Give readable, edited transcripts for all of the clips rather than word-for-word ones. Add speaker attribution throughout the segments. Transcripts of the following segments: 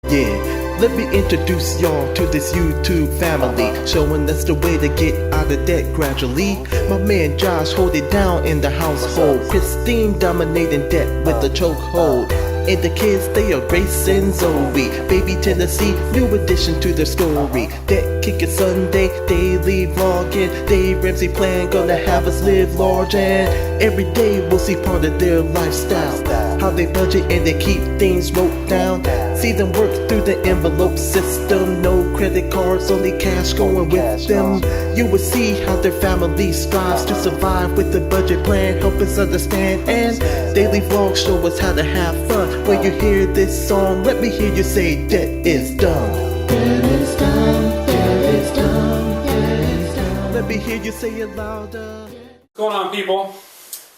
Speaker 1: Yeah, let me introduce y'all to this YouTube family, showing us the way to get out of debt gradually. My man Josh hold it down in the household, Christine dominating debt with a chokehold. And the kids, they are Grace and Zoe, baby Tennessee, new addition to their story. Debt Kickin Sunday, daily vlogging, Dave Ramsey plan gonna have us live large, and every day we'll see part of their lifestyle, how they budget and they keep things wrote down. See them work through the envelope system, no credit cards, only cash going with them. You will see how their family strives to survive with the budget plan, help us understand, and daily vlogs show us how to have fun. When you hear this song, let me hear you say, debt is done. Debt is done, debt is done, debt is done. Let me hear you say it louder.
Speaker 2: What's going on, people?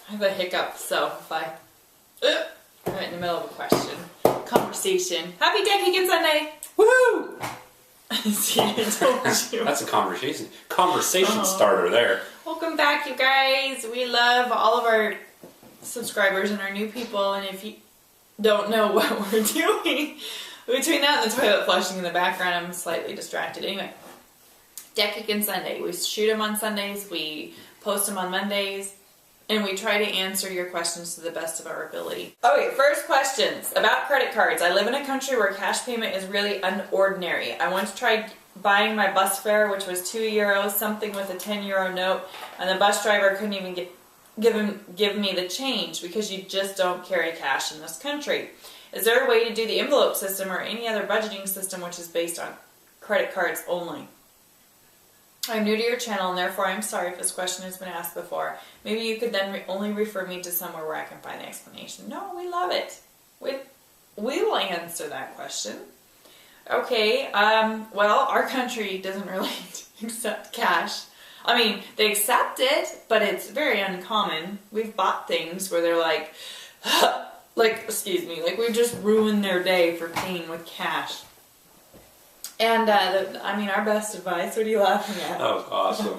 Speaker 3: I have a hiccup, so if I'm right in the middle of a question, conversation. Happy Dead Kickin Sunday! Woohoo! See, I told you.
Speaker 2: That's a conversation starter there.
Speaker 3: Welcome back, you guys. We love all of our subscribers and our new people, and if you don't know what we're doing, between that and the toilet flushing in the background, I'm slightly distracted. Anyway, Dead Kickin Sunday. We shoot them on Sundays, we post them on Mondays, and we try to answer your questions to the best of our ability. Okay, first questions about credit cards. I live in a country where cash payment is really unordinary. I once tried buying my bus fare, which was €2, something with a €10 note, and the bus driver couldn't even give me the change because you just don't carry cash in this country. Is there a way to do the envelope system or any other budgeting system which is based on credit cards only? I'm new to your channel and therefore I'm sorry if this question has been asked before. Maybe you could then only refer me to somewhere where I can find the explanation. No, we love it. We will answer that question. Okay, well, our country doesn't really accept cash. I mean, they accept it, but it's very uncommon. We've bought things where they're like, excuse me, like we've just ruined their day for paying with cash. And, I mean, our best advice, what are you laughing at?
Speaker 2: That was awesome.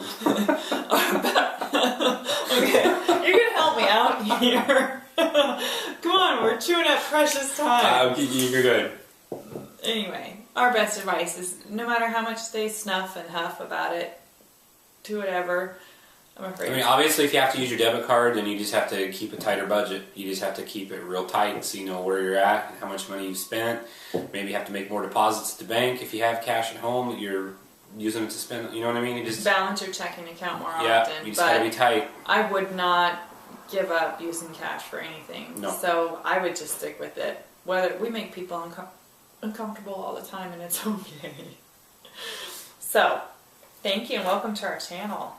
Speaker 3: Okay, you're going to help me out here. Come on, we're chewing up precious time.
Speaker 2: You're good.
Speaker 3: Anyway, our best advice is no matter how much they snuff and huff about it, do whatever. I'm afraid.
Speaker 2: I mean, obviously, if you have to use your debit card, then you just have to keep a tighter budget. You just have to keep it real tight so you know where you're at and how much money you've spent. Maybe you have to make more deposits at the bank. If you have cash at home, you're using it to spend, you know what I mean? You just
Speaker 3: balance your checking account more often.
Speaker 2: Yeah, you just gotta be tight.
Speaker 3: I would not give up using cash for anything.
Speaker 2: No.
Speaker 3: So I would just stick with it. Whether we make people uncomfortable all the time, and it's okay. So, thank you and welcome to our channel.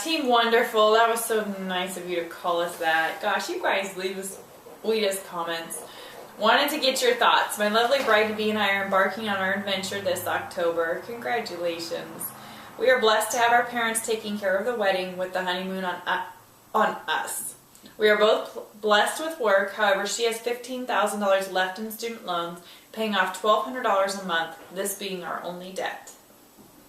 Speaker 3: Team Wonderful, that was so nice of you to call us that. Gosh, you guys leave us comments. Wanted to get your thoughts. My lovely bride-to-be and I are embarking on our adventure this October. Congratulations. We are blessed to have our parents taking care of the wedding with the honeymoon on us. We are both blessed with work. However, she has $15,000 left in student loans, paying off $1,200 a month, this being our only debt.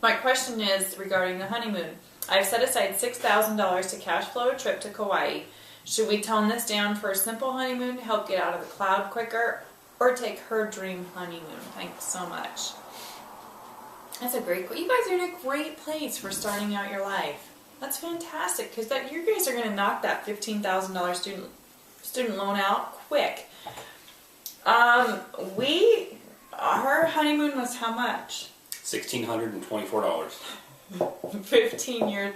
Speaker 3: My question is regarding the honeymoon. I've set aside $6,000 to cash flow a trip to Kauai. Should we tone this down for a simple honeymoon to help get out of the cloud quicker, or take her dream honeymoon? Thanks so much. That's a great, you guys are in a great place for starting out your life. That's fantastic, because you guys are going to knock that $15,000 student loan out quick. Her honeymoon was how much?
Speaker 2: $1,624.
Speaker 3: 15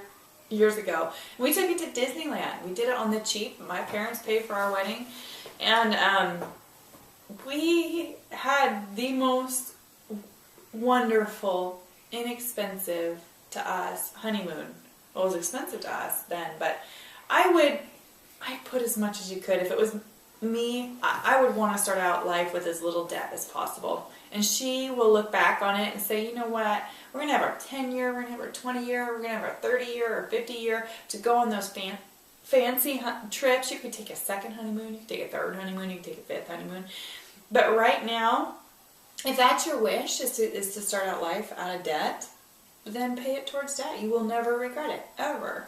Speaker 3: years ago. We took it to Disneyland. We did it on the cheap. My parents paid for our wedding, and we had the most wonderful, inexpensive to us honeymoon. Well, it was expensive to us then, but I'd put as much as you could. If it was me, I would want to start out life with as little debt as possible. And she will look back on it and say, you know what, we're going to have our 10-year, we're going to have our 20-year, we're going to have our 30-year or 50-year to go on those fancy trips. You could take a second honeymoon, you could take a third honeymoon, you could take a fifth honeymoon. But right now, if that's your wish, is to start out life out of debt, then pay it towards debt. You will never regret it, ever.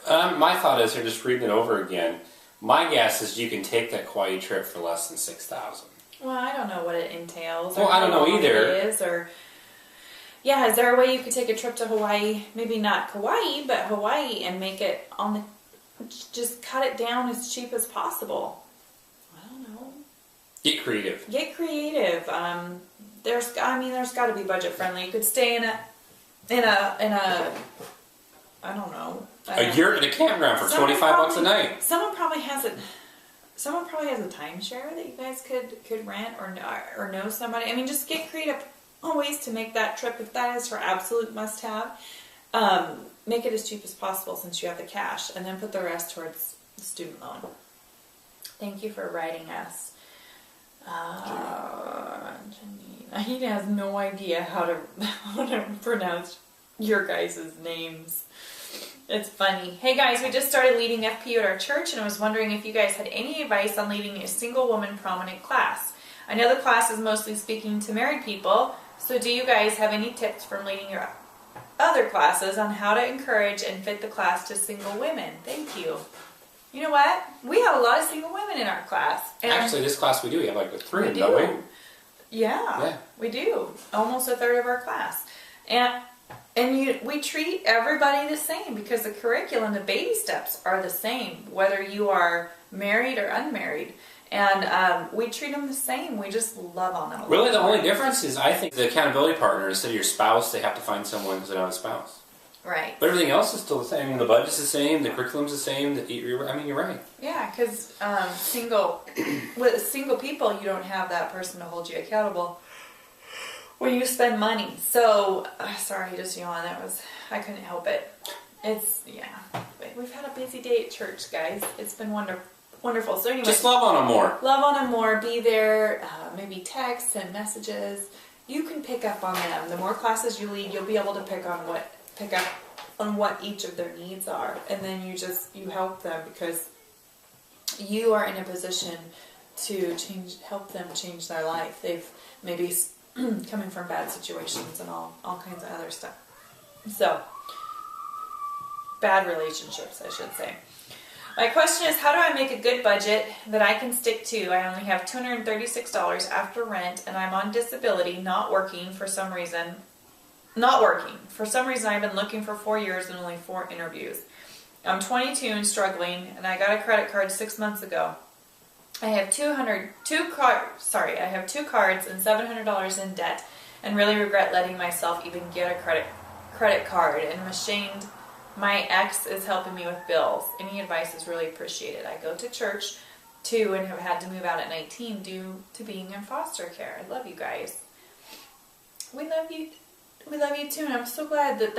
Speaker 2: My thought is, just reading it over again, my guess is you can take that Kauai trip for less than $6,000.
Speaker 3: Well, I don't know what it entails.
Speaker 2: Well,
Speaker 3: or
Speaker 2: I don't
Speaker 3: how
Speaker 2: know
Speaker 3: long
Speaker 2: either.
Speaker 3: It is, or yeah, is there a way you could take a trip to Hawaii? Maybe not Kauai, but Hawaii, and make it on the, just cut it down as cheap as possible. I don't know.
Speaker 2: Get creative.
Speaker 3: Get creative. There's got to be budget friendly. You could stay in a I don't know.
Speaker 2: A yurt at a campground for $25 a night.
Speaker 3: Someone probably has a timeshare that you guys could rent or know somebody. I mean, just get creative on ways to make that trip, if that is her absolute must-have. Make it as cheap as possible since you have the cash, and then put the rest towards the student loan. Thank you for writing us. Janine. He has no idea how to pronounce your guys' names. It's funny. Hey guys, we just started leading FPU at our church, and I was wondering if you guys had any advice on leading a single woman prominent class. I know the class is mostly speaking to married people, so do you guys have any tips from leading your other classes on how to encourage and fit the class to single women? Thank you. You know what? We have a lot of single women in our class. And
Speaker 2: actually, this class we do. We have like 3,
Speaker 3: we
Speaker 2: don't
Speaker 3: do.
Speaker 2: we?
Speaker 3: Yeah, we do. Almost a third of our class. And we treat everybody the same because the curriculum, the baby steps are the same, whether you are married or unmarried. And we treat them the same. We just love on them.
Speaker 2: Really, the only difference is I think the accountability partner, instead of your spouse, they have to find someone because they don't have a spouse.
Speaker 3: Right.
Speaker 2: But everything else is still the same. I mean, the budget's the same, the curriculum's the same. You're right.
Speaker 3: Yeah, because with single people, you don't have that person to hold you accountable when you spend money. So, sorry, I just yawned. I couldn't help it. We've had a busy day at church, guys. It's been wonderful. So anyway,
Speaker 2: just love on them more.
Speaker 3: Love on them more. Be there. Maybe texts and messages. You can pick up on them. The more classes you lead, you'll be able to pick up on what each of their needs are, and then you help them because you are in a position to help them change their life. They've maybe coming from bad situations and all kinds of other stuff. So, bad relationships, I should say. My question is, how do I make a good budget that I can stick to? I only have $236 after rent, and I'm on disability, not working. For some reason, I've been looking for 4 years and only 4 interviews. I'm 22 and struggling, and I got a credit card 6 months ago. I have two cards and $700 in debt, and really regret letting myself even get a credit card, and I'm ashamed. My ex is helping me with bills. Any advice is really appreciated. I go to church too and have had to move out at 19 due to being in foster care. I love you guys. We love you. We love you too, and I'm so glad that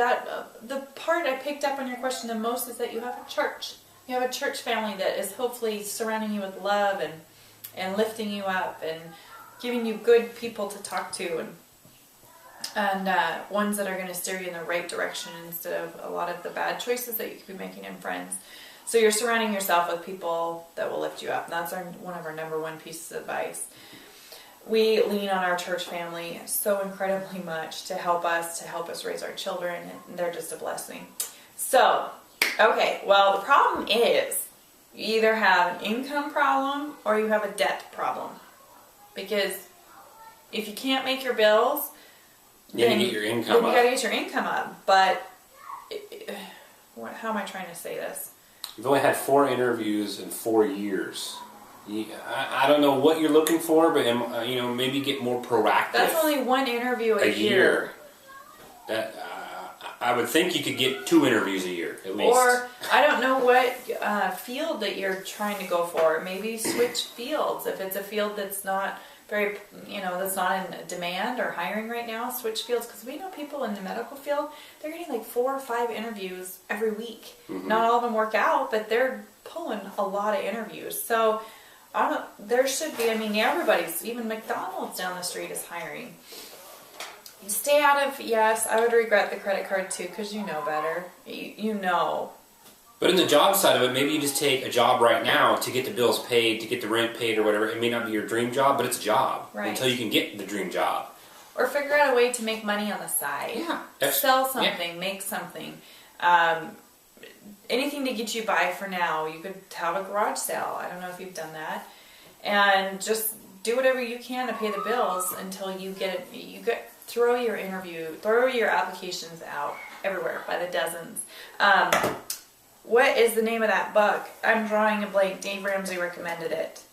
Speaker 3: the part I picked up on your question the most is that you have a church. You have a church family that is hopefully surrounding you with love and lifting you up and giving you good people to talk to and ones that are going to steer you in the right direction instead of a lot of the bad choices that you could be making in friends. So you're surrounding yourself with people that will lift you up, and that's one of our number one pieces of advice. We lean on our church family so incredibly much to help us raise our children, and they're just a blessing. So, okay, well, the problem is you either have an income problem or you have a debt problem. Because if you can't make your bills,
Speaker 2: you gotta get your income up.
Speaker 3: You gotta get your income up. But how am I trying to say this?
Speaker 2: You've only had 4 interviews in 4 years. I don't know what you're looking for, but maybe get more proactive.
Speaker 3: That's only 1 interview a year.
Speaker 2: I would think you could get 2 interviews a year at least.
Speaker 3: Or I don't know what field that you're trying to go for. Maybe switch fields. If it's a field that's not very, that's not in demand or hiring right now, switch fields. Because we know people in the medical field, they're getting like 4 or 5 interviews every week. Mm-hmm. Not all of them work out, but they're pulling a lot of interviews. So there should be, everybody's, even McDonald's down the street is hiring. You stay out of, yes, I would regret the credit card too, because you know better. You know.
Speaker 2: But in the job side of it, maybe you just take a job right now to get the bills paid, to get the rent paid or whatever. It may not be your dream job, but it's a job.
Speaker 3: Right.
Speaker 2: Until you can get the dream job.
Speaker 3: Or figure out a way to make money on the side.
Speaker 2: Yeah.
Speaker 3: Sell something, make something. Anything to get you by for now. You could have a garage sale. I don't know if you've done that. And just do whatever you can to pay the bills until you get throw your applications out everywhere by the dozens. What is the name of that book? I'm drawing a blank. Dave Ramsey recommended it.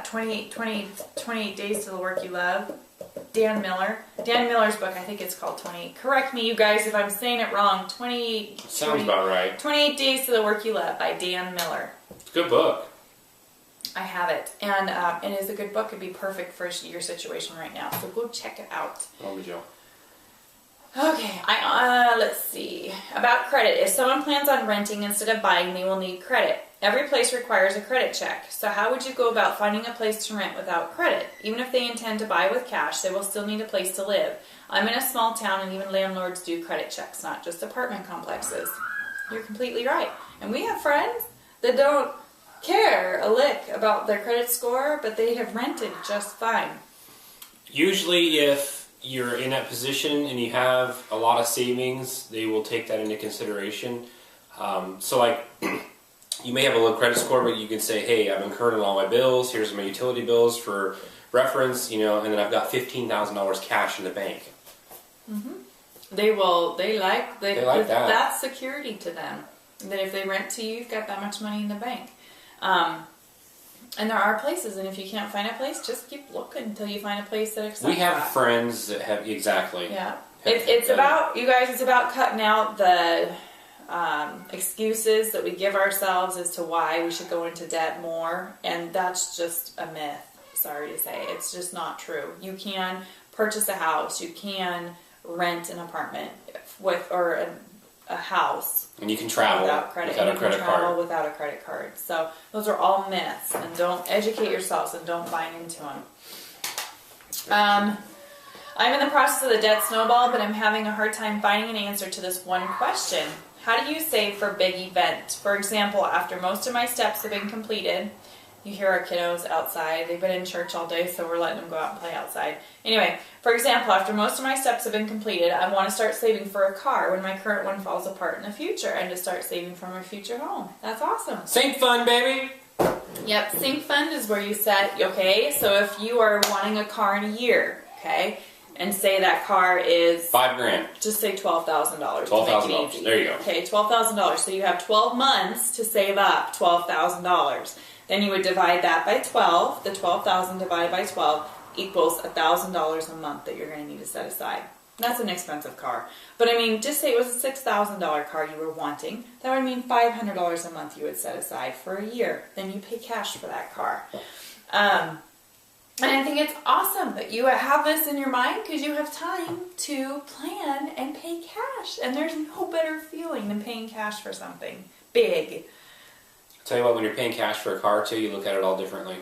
Speaker 3: 28 Days to the Work You Love. Dan Miller. Dan Miller's book, I think it's called 28. Correct me, you guys, if I'm saying it wrong. 28.
Speaker 2: Sounds about right.
Speaker 3: 28 Days to the Work You Love by Dan Miller.
Speaker 2: It's a good book.
Speaker 3: I have it, and it is a good book. It'd be perfect for your situation right now. So go check it out.
Speaker 2: Oh, me Joe.
Speaker 3: Okay, let's see. About credit. If someone plans on renting instead of buying, they will need credit. Every place requires a credit check. So how would you go about finding a place to rent without credit? Even if they intend to buy with cash, they will still need a place to live. I'm in a small town and even landlords do credit checks, not just apartment complexes. You're completely right. And we have friends that don't care a lick about their credit score, but they have rented just fine.
Speaker 2: Usually if you're in that position and you have a lot of savings, they will take that into consideration. So like, you may have a low credit score, but you can say, hey, I've incurred on all my bills, here's my utility bills for reference, and then I've got $15,000 cash in the bank.
Speaker 3: Mm-hmm. They like
Speaker 2: that.
Speaker 3: That's security to them. That if they rent to you, you've got that much money in the bank. And there are places, and if you can't find a place, just keep looking until you find a place that accepts.
Speaker 2: We have
Speaker 3: that.
Speaker 2: friends that have, exactly.
Speaker 3: Yeah. It's about, you guys, it's about cutting out the excuses that we give ourselves as to why we should go into debt more, and that's just a myth. Sorry to say, it's just not true. You can purchase a house, you can rent an apartment or a house,
Speaker 2: and you can travel
Speaker 3: without credit,
Speaker 2: without a credit card.
Speaker 3: Without a credit card. So those are all myths, and don't educate yourselves and don't buy into them. I'm in the process of the debt snowball, but I'm having a hard time finding an answer to this one question. How do you save for a big event? For example, after most of my steps have been completed, you hear our kiddos outside. They've been in church all day, so we're letting them go out and play outside. Anyway, for example, after most of my steps have been completed, I want to start saving for a car when my current one falls apart in the future, and to start saving for my future home. That's awesome.
Speaker 2: Sink fund, baby!
Speaker 3: Yep, sink fund is where you set, okay, so if you are wanting a car in a year, okay, and say that car is
Speaker 2: $5,000.
Speaker 3: just say $12,000.
Speaker 2: $12,000. There you go.
Speaker 3: Okay, $12,000. So you have 12 months to save up $12,000. Then you would divide that by 12. The $12,000 divided by 12 equals $1,000 a month that you're going to need to set aside. That's an expensive car. But I mean, just say it was a $6,000 car you were wanting. That would mean $500 a month you would set aside for a year. Then you pay cash for that car. And I think it's awesome that you have this in your mind because you have time to plan and pay cash. And there's no better feeling than paying cash for something big.
Speaker 2: I'll tell you what, when you're paying cash for a car too, you look at it all differently.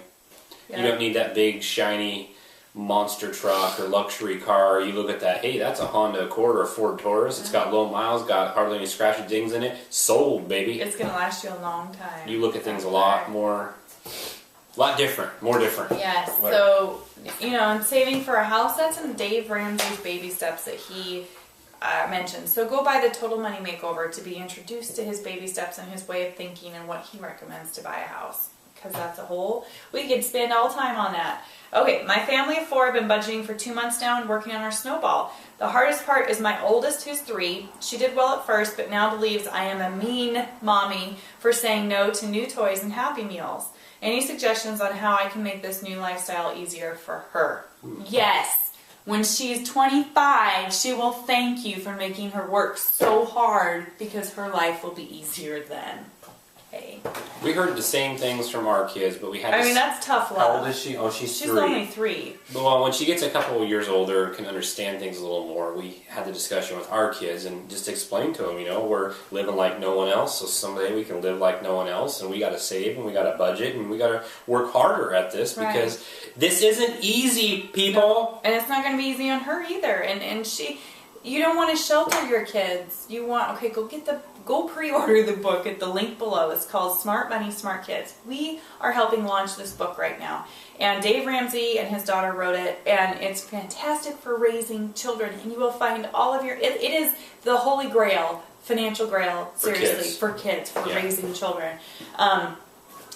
Speaker 2: Yeah. You don't need that big, shiny monster truck or luxury car. You look at that, hey, that's a Honda Accord or a Ford Taurus. It's got low miles, got hardly any scratch and dings in it. Sold, baby.
Speaker 3: It's going to last you a long time.
Speaker 2: You look at things a lot more... A lot different, more different.
Speaker 3: Yes,
Speaker 2: Whatever.
Speaker 3: So, and saving for a house, that's in Dave Ramsey's baby steps that he mentioned. So go buy the Total Money Makeover to be introduced to his baby steps and his way of thinking and what he recommends to buy a house. Because that's we could spend all time on that. Okay, my family of 4 have been budgeting for 2 months now and working on our snowball. The hardest part is my oldest, who's 3. She did well at first, but now believes I am a mean mommy for saying no to new toys and Happy Meals. Any suggestions on how I can make this new lifestyle easier for her? Yes. When she's 25, she will thank you for making her work so hard because her life will be easier then. Hey.
Speaker 2: We heard the same things from our kids, but we had to...
Speaker 3: I mean, that's tough love.
Speaker 2: How old is she? Oh, she's 3.
Speaker 3: She's only 3.
Speaker 2: Well, when she gets a couple of years older, can understand things a little more. We had the discussion with our kids and just explained to them, we're living like no one else, so someday we can live like no one else, and we got to save, and we got to budget, and we got to work harder at this because this isn't easy, people.
Speaker 3: No. And it's not going to be easy on her either. And she... You don't want to shelter your kids. You want, go pre-order the book at the link below. It's called Smart Money, Smart Kids. We are helping launch this book right now. And Dave Ramsey and his daughter wrote it, and it's fantastic for raising children. And you will find all of it is the holy grail, financial grail, seriously, for kids, for raising children.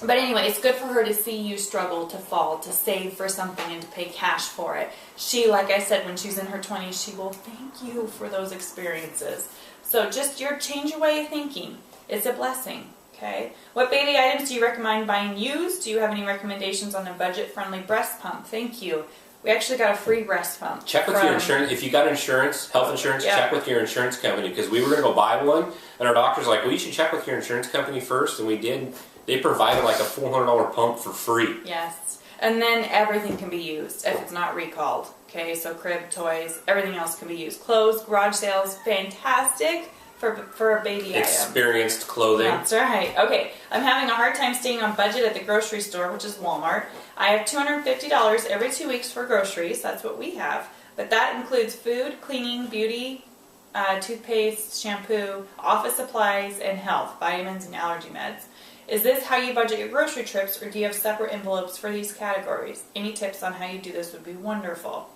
Speaker 3: But anyway, it's good for her to see you struggle to fall, to save for something and to pay cash for it. She, like I said, when she's in her 20s, she will thank you for those experiences. So just change your way of thinking. It's a blessing, okay? What baby items do you recommend buying used? Do you have any recommendations on a budget-friendly breast pump? Thank you. We actually got a free breast pump.
Speaker 2: Check with your insurance. If you got insurance, health insurance,
Speaker 3: Yeah.
Speaker 2: check with your insurance company, because we were going to go buy one, and our doctor's like, well, you should check with your insurance company first, and we did. They provided like a $400 pump for free.
Speaker 3: Yes. And then everything can be used if it's not recalled. Okay, so crib, toys, everything else can be used. Clothes, garage sales, fantastic for a baby item.
Speaker 2: Experienced clothing.
Speaker 3: That's right. Okay, I'm having a hard time staying on budget at the grocery store, which is Walmart. I have $250 every 2 weeks for groceries. That's what we have. But that includes food, cleaning, beauty, toothpaste, shampoo, office supplies, and health, vitamins, and allergy meds. Is this how you budget your grocery trips, or do you have separate envelopes for these categories? Any tips on how you do this would be wonderful.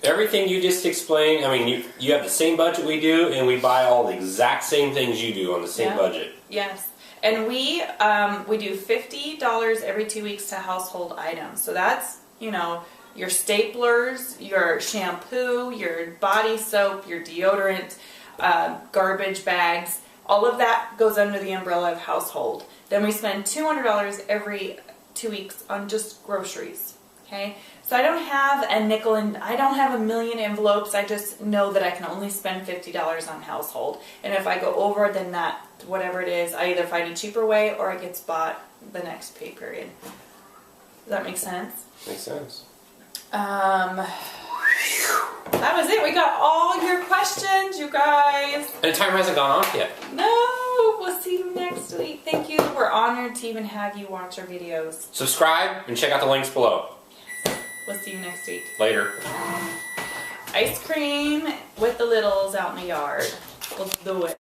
Speaker 2: Everything you just explained, I mean, you have the same budget we do, and we buy all the exact same things you do on the same budget.
Speaker 3: Yes. And we do $50 every 2 weeks to household items. So that's, your staplers, your shampoo, your body soap, your deodorant, garbage bags. All of that goes under the umbrella of household. Then we spend $200 every 2 weeks on just groceries. Okay? So I don't have a nickel and I don't have a million envelopes. I just know that I can only spend $50 on household. And if I go over, then that, whatever it is, I either find a cheaper way or it gets bought the next pay period. Does that make sense?
Speaker 2: Makes sense.
Speaker 3: That was it. We got all your questions, you guys.
Speaker 2: And time hasn't gone off yet.
Speaker 3: No, we'll see you next week. Thank you. We're honored to even have you watch our videos.
Speaker 2: Subscribe and check out the links below.
Speaker 3: We'll see you next week.
Speaker 2: Later.
Speaker 3: Ice cream with the littles out in the yard. We'll do it.